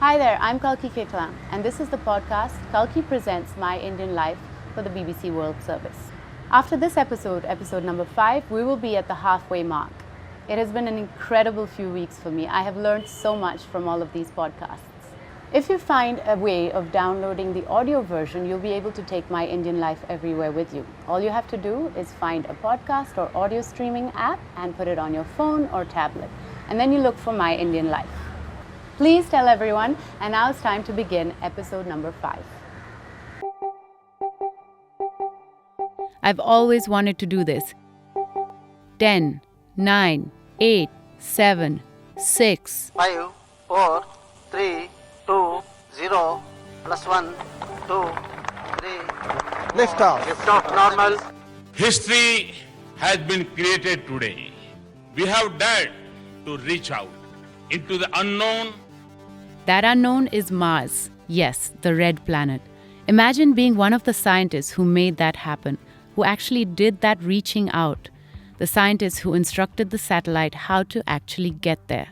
Hi there, I'm Kalki, and this is the podcast Kalki Presents My Indian Life for the BBC World Service. After this episode number 5, we will be at the halfway mark. It has been an incredible few weeks for me. I have learned so much from all of these podcasts. If you find a way of downloading the audio version, you'll be able to take My Indian Life everywhere with you. All you have to do is find a podcast or audio streaming app and put it on your phone or tablet. And then you look for My Indian Life. Please tell everyone, and now it's time to begin episode number 5. I've always wanted to do this. 10, 9, 8, 7, 6. 5, 4, 3, 2, 0, plus 1, 2, 3. Lift off. Lift off normal. History has been created today. We have dared to reach out into the unknown. That unknown is Mars. Yes, the red planet. Imagine being one of the scientists who made that happen, who actually did that reaching out. The scientists who instructed the satellite how to actually get there.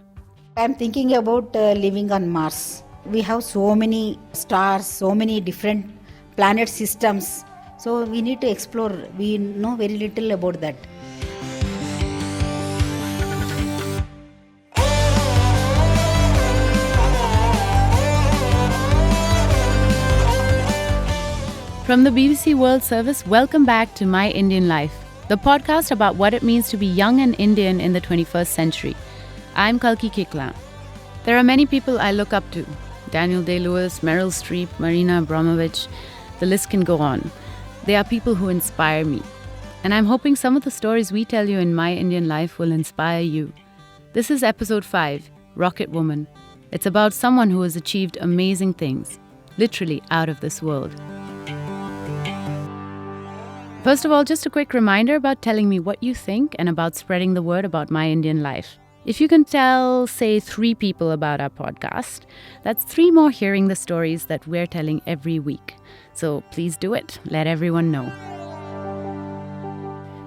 I'm thinking about living on Mars. We have so many stars, so many different planet systems. So we need to explore. We know very little about that. From the BBC World Service, welcome back to My Indian Life, the podcast about what it means to be young and Indian in the 21st century. I'm Kalki. There are many people I look up to. Daniel Day-Lewis, Meryl Streep, Marina Abramovich, the list can go on. They are people who inspire me. And I'm hoping some of the stories we tell you in My Indian Life will inspire you. This is episode 5, Rocket Woman. It's about someone who has achieved amazing things, literally out of this world. First of all, just a quick reminder about telling me what you think and about spreading the word about My Indian Life. If you can tell, say, 3 people about our podcast, that's 3 more hearing the stories that we're telling every week. So please do it. Let everyone know.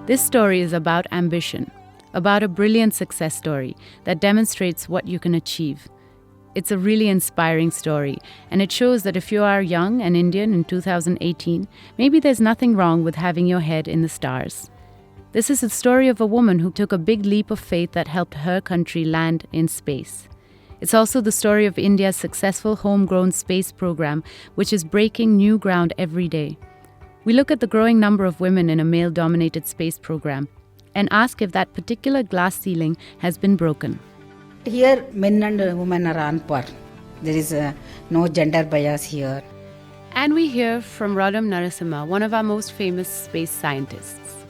This story is about ambition, about a brilliant success story that demonstrates what you can achieve. It's a really inspiring story, and it shows that if you are young and Indian in 2018, maybe there's nothing wrong with having your head in the stars. This is the story of a woman who took a big leap of faith that helped her country land in space. It's also the story of India's successful homegrown space program, which is breaking new ground every day. We look at the growing number of women in a male-dominated space program and ask if that particular glass ceiling has been broken. Here, men and women are on par. There is no gender bias here. And we hear from Radham Narasimha, one of our most famous space scientists.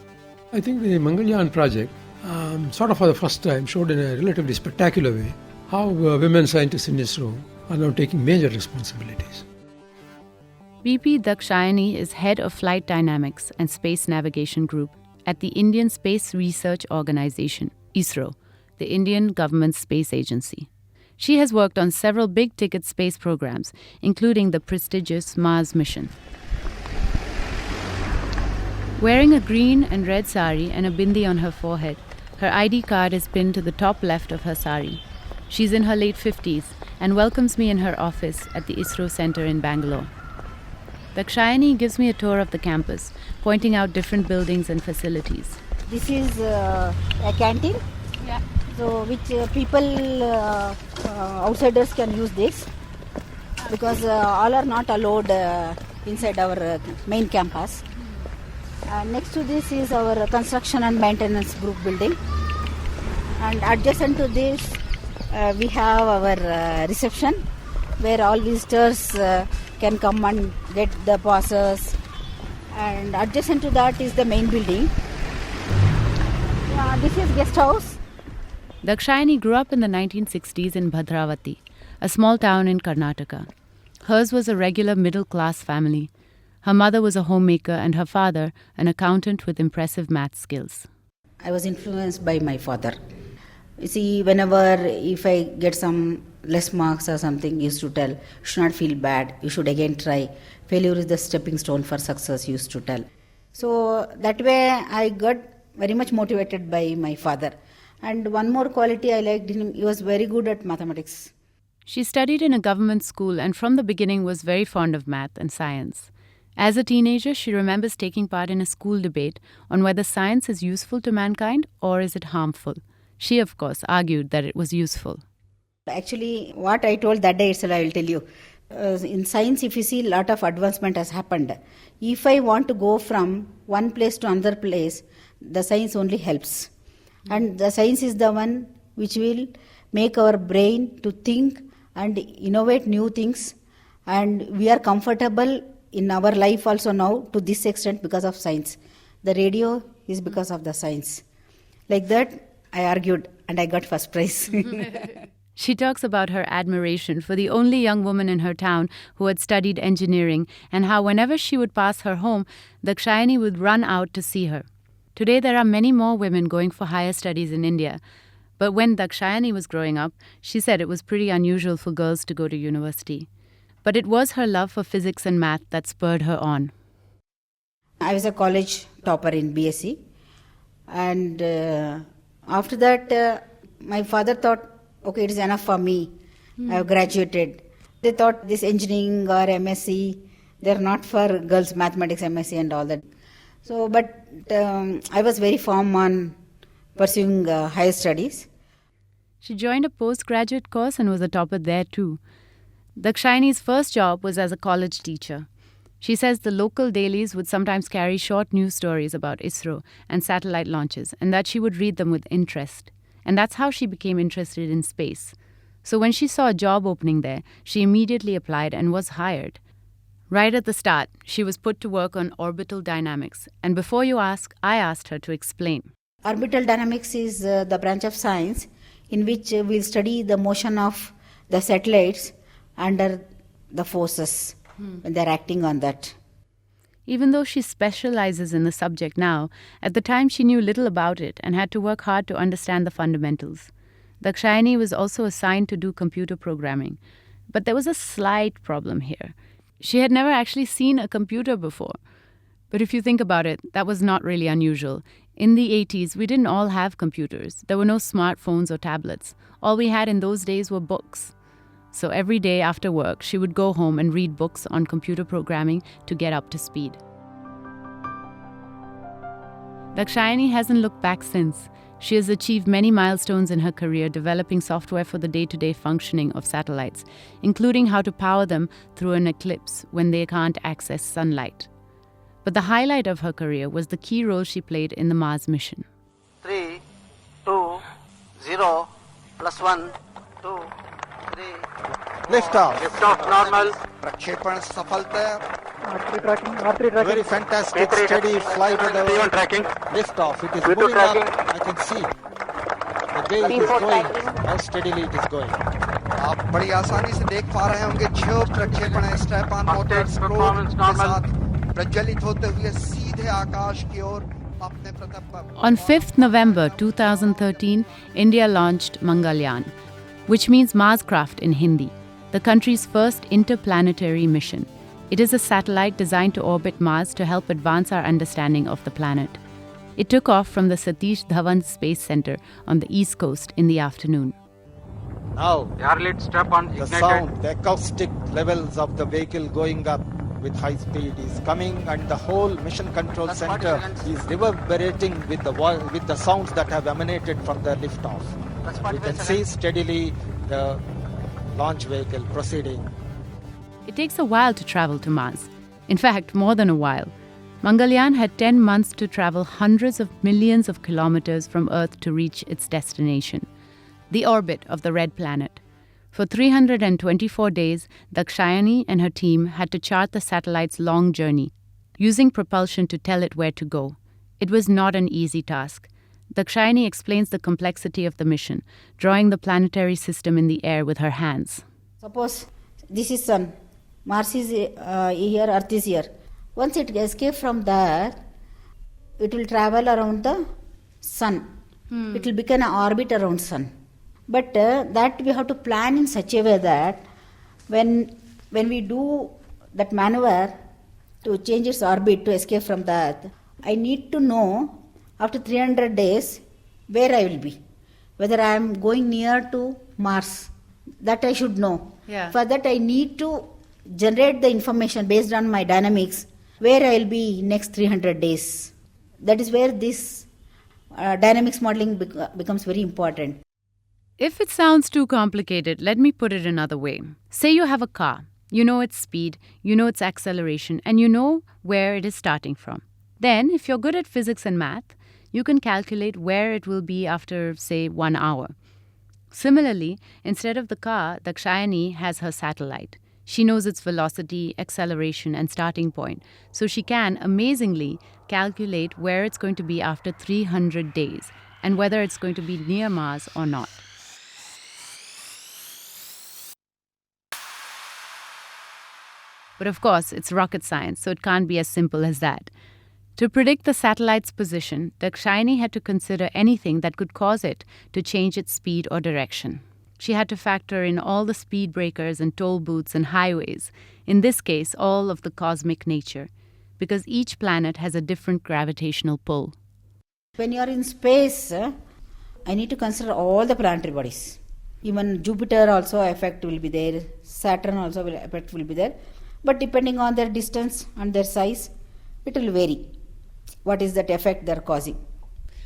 I think the Mangalyaan project, sort of for the first time, showed in a relatively spectacular way how women scientists in ISRO are now taking major responsibilities. BP Dakshayani is head of Flight Dynamics and Space Navigation Group at the Indian Space Research Organisation, ISRO, the Indian government space agency. She has worked on several big-ticket space programs, including the prestigious Mars mission. Wearing a green and red sari and a bindi on her forehead, her ID card is pinned to the top left of her sari. She's in her late 50s and welcomes me in her office at the ISRO Center in Bangalore. Dakshayani gives me a tour of the campus, pointing out different buildings and facilities. This is a canteen. Yeah. So which people, outsiders can use this because all are not allowed inside our main campus. Next to this is our construction and maintenance group building, and adjacent to this we have our reception where all visitors can come and get the passes, and adjacent to that is the main building. This is guest house. Dakshayani grew up in the 1960s in Bhadravati, a small town in Karnataka. Hers was a regular middle-class family. Her mother was a homemaker and her father an accountant with impressive math skills. I was influenced by my father. You see, if I get some less marks or something, he used to tell, you should not feel bad, you should again try. Failure is the stepping stone for success, he used to tell. So that way I got very much motivated by my father. And one more quality I liked in him, he was very good at mathematics. She studied in a government school and from the beginning was very fond of math and science. As a teenager, she remembers taking part in a school debate on whether science is useful to mankind or is it harmful. She, of course, argued that it was useful. Actually, what I told that day itself, I will tell you. In science, if you see, a lot of advancement has happened. If I want to go from one place to another place, the science only helps. And the science is the one which will make our brain to think and innovate new things. And we are comfortable in our life also now to this extent because of science. The radio is because of the science. Like that, I argued and I got first prize. She talks about her admiration for the only young woman in her town who had studied engineering and how whenever she would pass her home, Dakshayani would run out to see her. Today there are many more women going for higher studies in India. But when Dakshayani was growing up, she said it was pretty unusual for girls to go to university. But it was her love for physics and math that spurred her on. I was a college topper in BSc. And after that, my father thought, okay, it is enough for me. I have graduated. They thought this engineering or MSc, they are not for girls, mathematics, MSc and all that. So, but I was very firm on pursuing higher studies. She joined a postgraduate course and was a topper there too. Dakshayani's first job was as a college teacher. She says the local dailies would sometimes carry short news stories about ISRO and satellite launches, and that she would read them with interest. And that's how she became interested in space. So when she saw a job opening there, she immediately applied and was hired. Right at the start, she was put to work on orbital dynamics. And before you ask, I asked her to explain. Orbital dynamics is the branch of science in which we'll study the motion of the satellites under the forces when they're acting on that. Even though she specializes in the subject now, at the time she knew little about it and had to work hard to understand the fundamentals. Dakshayani was also assigned to do computer programming. But there was a slight problem here. She had never actually seen a computer before. But if you think about it, that was not really unusual. In the 80s, we didn't all have computers. There were no smartphones or tablets. All we had in those days were books. So every day after work, she would go home and read books on computer programming to get up to speed. Dakshayani hasn't looked back since. She has achieved many milestones in her career developing software for the day-to-day functioning of satellites, including how to power them through an eclipse when they can't access sunlight. But the highlight of her career was the key role she played in the Mars mission. 3, 2, 0, plus 1, 2, 3. Lift off. Lift off normal. प्रक्षेपण सफलता. R3 Very fantastic, steady flight of the P1 tracking. lift off. It is V2 moving up. tracking. I can see the way it is going, how steadily it is going. आप बड़ी आसानी से देख पा रहे होंगे 6 प्रक्षेपण स्ट्रैप-ऑन मोटर Performance normal. प्रज्वलित होते हुए सीधे आकाश की ओर अपने प्रताप पर. On 5th November 2013, India launched Mangalyaan, which means Marscraft in Hindi, the country's first interplanetary mission. It is a satellite designed to orbit Mars to help advance our understanding of the planet. It took off from the Satish Dhawan Space Center on the East Coast in the afternoon. Now, Airlit strap on the ignited. sound, the acoustic levels of the vehicle going up with high speed is coming, and the whole mission control That's center what is reverberating with the sounds that have emanated from the liftoff. We can see steadily the launch vehicle proceeding. It takes a while to travel to Mars. In fact, more than a while. Mangalyaan had 10 months to travel hundreds of millions of kilometers from Earth to reach its destination, the orbit of the red planet. For 324 days, Dakshayani and her team had to chart the satellite's long journey, using propulsion to tell it where to go. It was not an easy task. Dakshayani explains the complexity of the mission, drawing the planetary system in the air with her hands. Suppose this is Sun, Mars is here, Earth is here. Once it escapes from there, it will travel around the Sun. It will become an orbit around Sun. But that we have to plan in such a way that when we do that maneuver to change its orbit to escape from the Earth, I need to know after 300 days where I will be. Whether I am going near to Mars, that I should know. Yeah. For that I need to generate the information based on my dynamics, where I will be next 300 days. That is where this dynamics modeling becomes very important. If it sounds too complicated, let me put it another way. Say you have a car. You know its speed, you know its acceleration, and you know where it is starting from. Then, if you're good at physics and math, you can calculate where it will be after, say, 1 hour. Similarly, instead of the car, Dakshayani has her satellite. She knows its velocity, acceleration, and starting point, so she can, amazingly, calculate where it's going to be after 300 days and whether it's going to be near Mars or not. But of course, it's rocket science, so it can't be as simple as that. To predict the satellite's position, Dakshayani had to consider anything that could cause it to change its speed or direction. She had to factor in all the speed breakers and toll booths and highways, in this case, all of the cosmic nature, because each planet has a different gravitational pull. When you are in space, I need to consider all the planetary bodies. Even Jupiter also effect will be there, Saturn also effect will be there. But depending on their distance and their size, it will vary. What is that effect they are causing?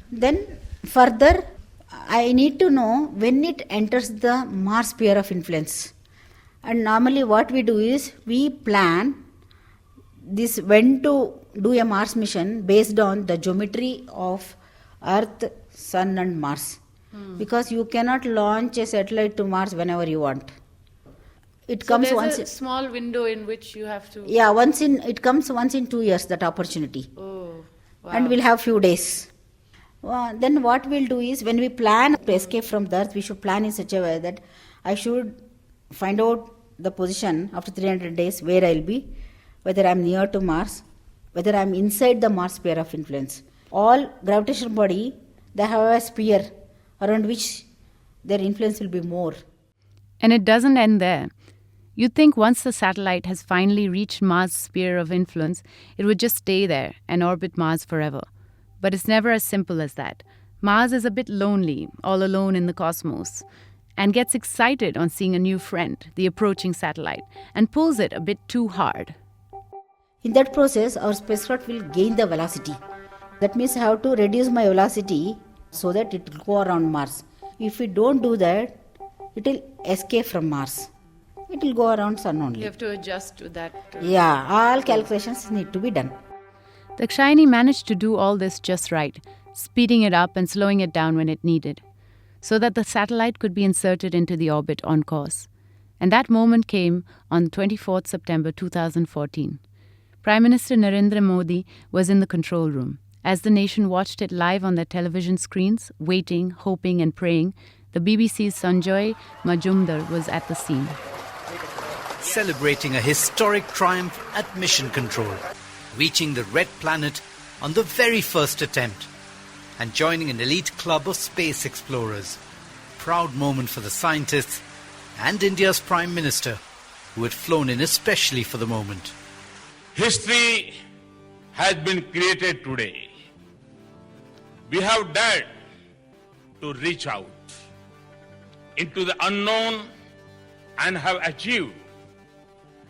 Then further, I need to know when it enters the Mars sphere of influence. And normally what we do is we plan this when to do a Mars mission based on the geometry of Earth, Sun and Mars. Because you cannot launch a satellite to Mars whenever you want. It comes once. a small window in which you have to... Yeah, it comes once in 2 years, that opportunity. Oh, wow. And we'll have few days. Then what we'll do is, when we plan to escape from the Earth, we should plan in such a way that I should find out the position after 300 days where I'll be, whether I'm near to Mars, whether I'm inside the Mars sphere of influence. All gravitational body, they have a sphere around which their influence will be more. And it doesn't end there. You'd think once the satellite has finally reached Mars' sphere of influence, it would just stay there and orbit Mars forever. But it's never as simple as that. Mars is a bit lonely, all alone in the cosmos, and gets excited on seeing a new friend, the approaching satellite, and pulls it a bit too hard. In that process, our spacecraft will gain the velocity. That means I have to reduce my velocity so that it will go around Mars. If we don't do that, it will escape from Mars. It will go around Sun only. You have to adjust to that. Yeah, all calculations need to be done. Dakshayani managed to do all this just right, speeding it up and slowing it down when it needed, so that the satellite could be inserted into the orbit on course. And that moment came on 24th September 2014. Prime Minister Narendra Modi was in the control room. As the nation watched it live on their television screens, waiting, hoping and praying, the BBC's Sanjoy Majumdar was at the scene. Celebrating a historic triumph at mission control, reaching the red planet on the very first attempt, and joining an elite club of space explorers. Proud moment for the scientists and India's Prime Minister, who had flown in especially for the moment. History has been created today. We have dared to reach out into the unknown and have achieved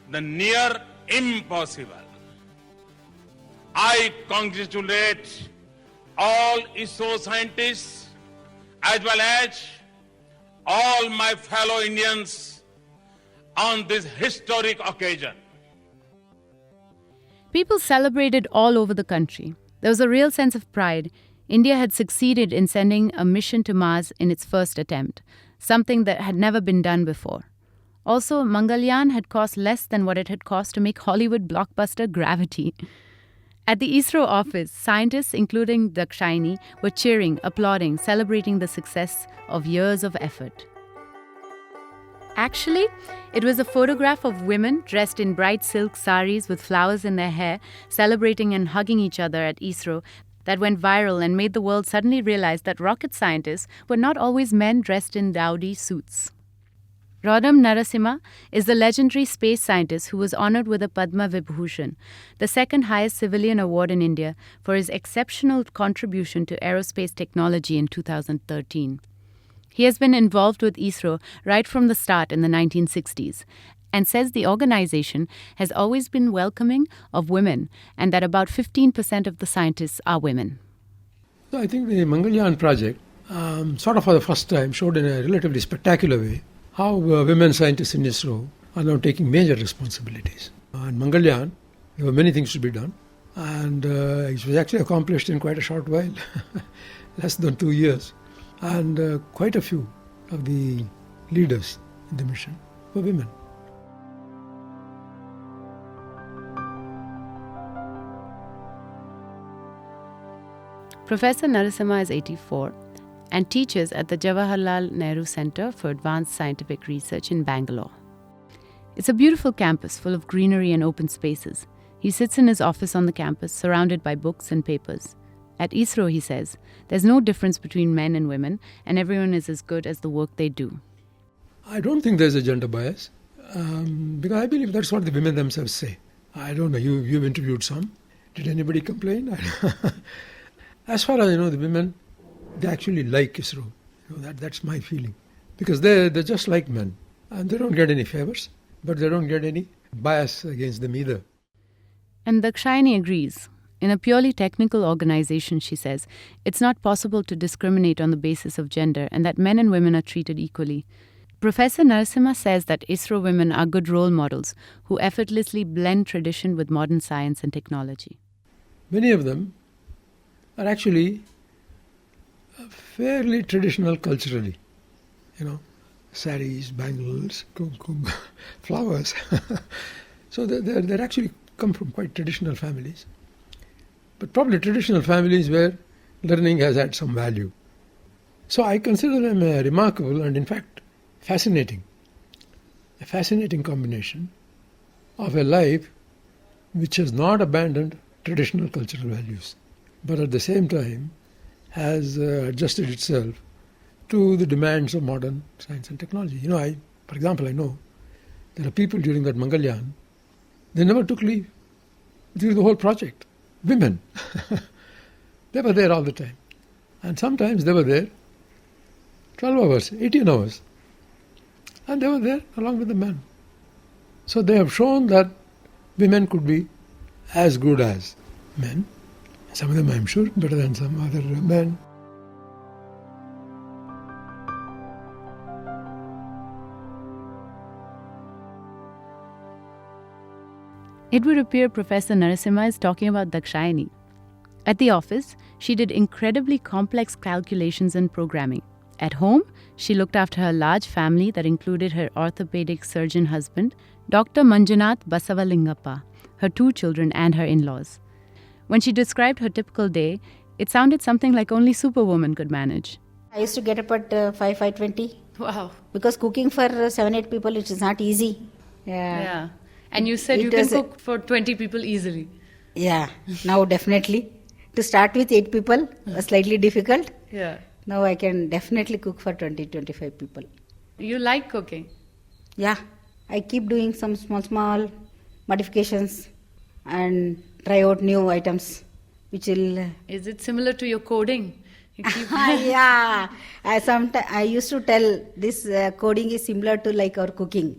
the near impossible. I congratulate all ISRO scientists as well as all my fellow Indians on this historic occasion. People celebrated all over the country. There was a real sense of pride. India had succeeded in sending a mission to Mars in its first attempt, something that had never been done before. Also, Mangalyaan had cost less than what it had cost to make Hollywood blockbuster Gravity. At the ISRO office, scientists, including Dakshayani, were cheering, applauding, celebrating the success of years of effort. Actually, it was a photograph of women dressed in bright silk saris with flowers in their hair, celebrating and hugging each other at ISRO that went viral and made the world suddenly realize that rocket scientists were not always men dressed in dowdy suits. Rodam Narasimha is the legendary space scientist who was honored with a Padma Vibhushan, the second highest civilian award in India, for his exceptional contribution to aerospace technology in 2013. He has been involved with ISRO right from the start in the 1960s and says the organization has always been welcoming of women and that about 15% of the scientists are women. So I think the Mangalyaan project sort of for the first time showed in a relatively spectacular way how women scientists in ISRO are now taking major responsibilities. In Mangalyaan, there were many things to be done, and it was actually accomplished in quite a short while, less than 2 years. And quite a few of the leaders in the mission were women. Professor Narasimha is 84 and teaches at the Jawaharlal Nehru Center for Advanced Scientific Research in Bangalore. It's a beautiful campus full of greenery and open spaces. He sits in his office on the campus, surrounded by books and papers. At ISRO, he says, there's no difference between men and women, and everyone is as good as the work they do. I don't think there's a gender bias, because I believe that's what the women themselves say. I don't know, you've interviewed some. Did anybody complain? As far as I know, the women, they actually like ISRO. That's my feeling. Because they're just like men. And they don't get any favors, but they don't get any bias against them either. And Dakshayani agrees. In a purely technical organization, she says, it's not possible to discriminate on the basis of gender and that men and women are treated equally. Professor Narasimha says that ISRO women are good role models who effortlessly blend tradition with modern science and technology. Many of them are actually fairly traditional culturally. Saris, bangles, kumkum, flowers. So they're actually come from quite traditional families. But probably traditional families where learning has had some value. So I consider them remarkable and in fact fascinating. A fascinating combination of a life which has not abandoned traditional cultural values, but at the same time has adjusted itself to the demands of modern science and technology. For example, I know there are people during that Mangalyaan, they never took leave during the whole project. Women. They were there all the time. And sometimes they were there 12 hours, 18 hours. And they were there along with the men. So they have shown that women could be as good as men. Some of them, I'm sure, better than some other men. It would appear Professor Narasimha is talking about Dakshayani. At the office, she did incredibly complex calculations and programming. At home, she looked after her large family that included her orthopedic surgeon husband, Dr. Manjunath Basavalingappa, her 2 children and her in-laws. When she described her typical day, it sounded something like only Superwoman could manage. I used to get up at 5:20. Wow. Because cooking for 7-8 people, it is not easy. Yeah. And you said you can cook for 20 people easily. Yeah, now definitely. To start with 8 people was slightly difficult. Yeah. Now I can definitely cook for 20-25 people. You like cooking? Yeah, I keep doing some small modifications and try out new items which will... Is it similar to your coding? You keep Yeah, I used to tell this coding is similar to like our cooking.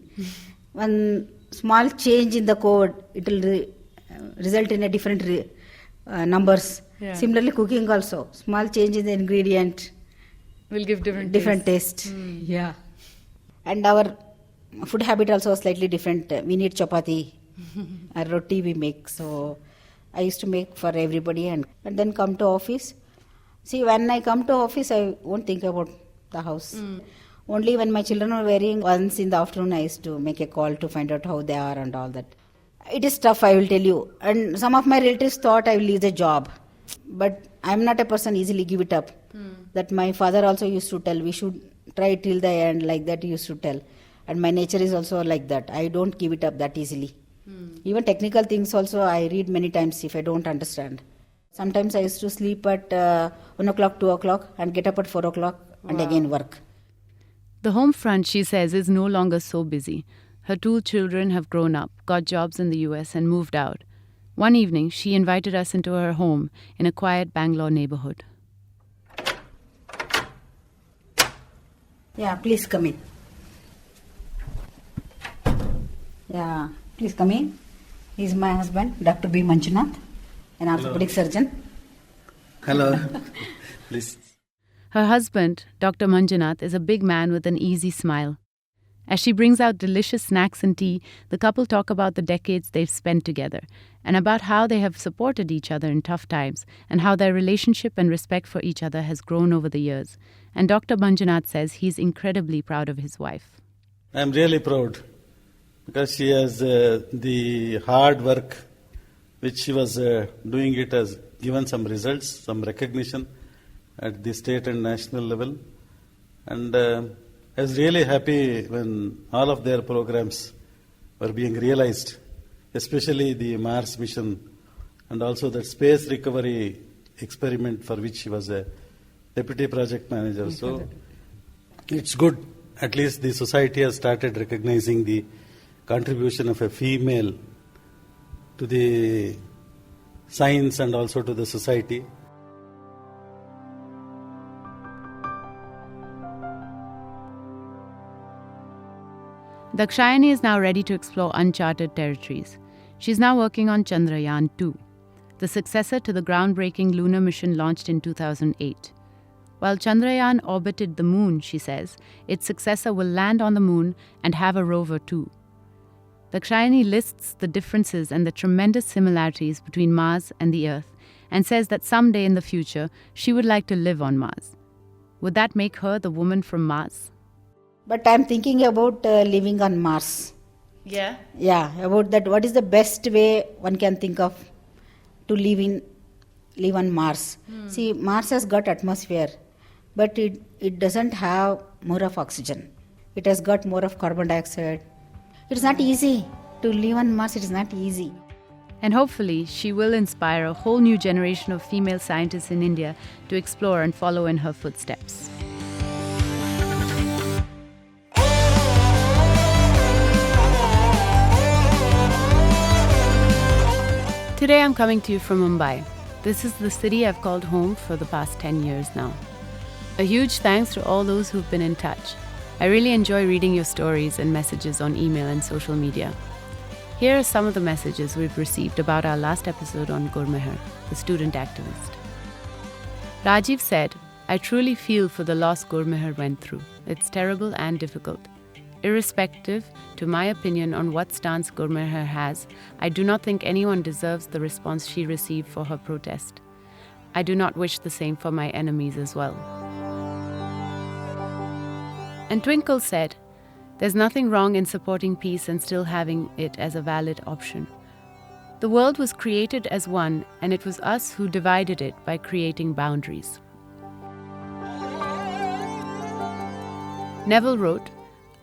One small change in the code, it will result in a different numbers. Yeah. Similarly, cooking also, small change in the ingredient will give different taste. Yeah, and our food habit also is slightly different. We need chapati, or roti we make. So I used to make for everybody, and then come to office. See, when I come to office, I won't think about the house. Only when my children are wearing, once in the afternoon, I used to make a call to find out how they are and all that. It is tough, I will tell you. And some of my relatives thought I will leave the job. But I'm not a person easily give it up. That my father also used to tell, we should try till the end, like that he used to tell. And my nature is also like that. I don't give it up that easily. Even technical things also, I read many times if I don't understand. Sometimes I used to sleep at 1 o'clock, 2 o'clock and get up at 4 o'clock and again work. The home front, she says, is no longer so busy. Her 2 children have grown up, got jobs in the US and moved out. One evening, she invited us into her home in a quiet Bangalore neighborhood. Yeah, please come in. Yeah, please come in. He's my husband, Dr. B. Manjunath, an orthopedic surgeon. Hello. Please. Her husband, Dr. Manjunath, is a big man with an easy smile. As she brings out delicious snacks and tea, the couple talk about the decades they've spent together and about how they have supported each other in tough times and how their relationship and respect for each other has grown over the years. And Dr. Manjunath says he's incredibly proud of his wife. I'm really proud because she has the hard work which she was doing it has given some results, some recognition at the state and national level. And I was really happy when all of their programs were being realized, especially the Mars mission and also the space recovery experiment for which she was a deputy project manager. So it's good. At least the society has started recognizing the contribution of a female to the science and also to the society. Dakshayani is now ready to explore uncharted territories. She's now working on Chandrayaan-2, the successor to the groundbreaking lunar mission launched in 2008. While Chandrayaan orbited the moon, she says, its successor will land on the moon and have a rover too. Dakshayani lists the differences and the tremendous similarities between Mars and the Earth and says that someday in the future she would like to live on Mars. Would that make her the woman from Mars? But I'm thinking about living on Mars. Yeah? Yeah, about that. What is the best way one can think of to live on Mars? See, Mars has got atmosphere, but it doesn't have more of oxygen. It has got more of carbon dioxide. It's not easy to live on Mars. It is not easy. And hopefully she will inspire a whole new generation of female scientists in India to explore and follow in her footsteps. Today I'm coming to you from Mumbai. This is the city I've called home for the past 10 years now. A huge thanks to all those who've been in touch. I really enjoy reading your stories and messages on email and social media. Here are some of the messages we've received about our last episode on Gurmeher, the student activist. Rajiv said, I truly feel for the loss Gurmeher went through. It's terrible and difficult. Irrespective, to my opinion on what stance Gurmeher has, I do not think anyone deserves the response she received for her protest. I do not wish the same for my enemies as well. And Twinkle said, there's nothing wrong in supporting peace and still having it as a valid option. The world was created as one, and it was us who divided it by creating boundaries. Neville wrote,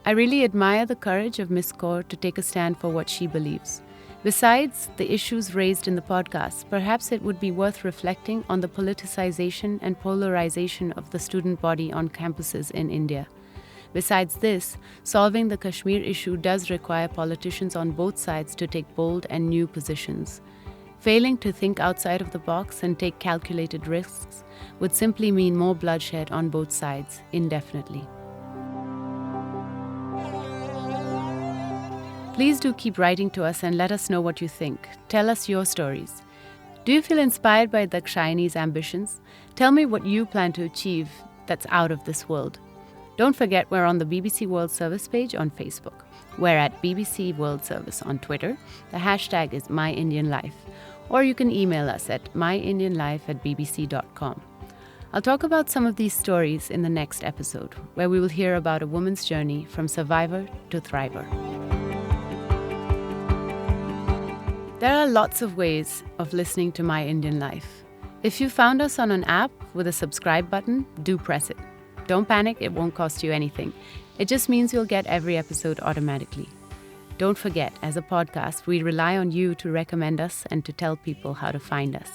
I really admire the courage of Miss Kaur to take a stand for what she believes. Besides the issues raised in the podcast, perhaps it would be worth reflecting on the politicization and polarization of the student body on campuses in India. Besides this, solving the Kashmir issue does require politicians on both sides to take bold and new positions. Failing to think outside of the box and take calculated risks would simply mean more bloodshed on both sides indefinitely. Please do keep writing to us and let us know what you think. Tell us your stories. Do you feel inspired by Dakshayani's ambitions? Tell me what you plan to achieve that's out of this world. Don't forget we're on the BBC World Service page on Facebook. We're at BBC World Service on Twitter. The hashtag is MyIndianLife. Or you can email us at myindianlife@bbc.com. I'll talk about some of these stories in the next episode, where we will hear about a woman's journey from survivor to thriver. There are lots of ways of listening to My Indian Life. If you found us on an app with a subscribe button, do press it. Don't panic, it won't cost you anything. It just means you'll get every episode automatically. Don't forget, as a podcast, we rely on you to recommend us and to tell people how to find us.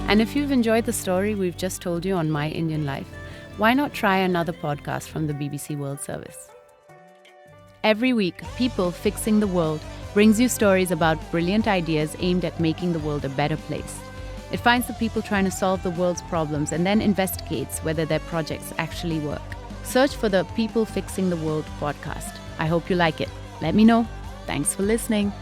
And if you've enjoyed the story we've just told you on My Indian Life, why not try another podcast from the BBC World Service? Every week, People Fixing the World brings you stories about brilliant ideas aimed at making the world a better place. It finds the people trying to solve the world's problems and then investigates whether their projects actually work. Search for the People Fixing the World podcast. I hope you like it. Let me know. Thanks for listening.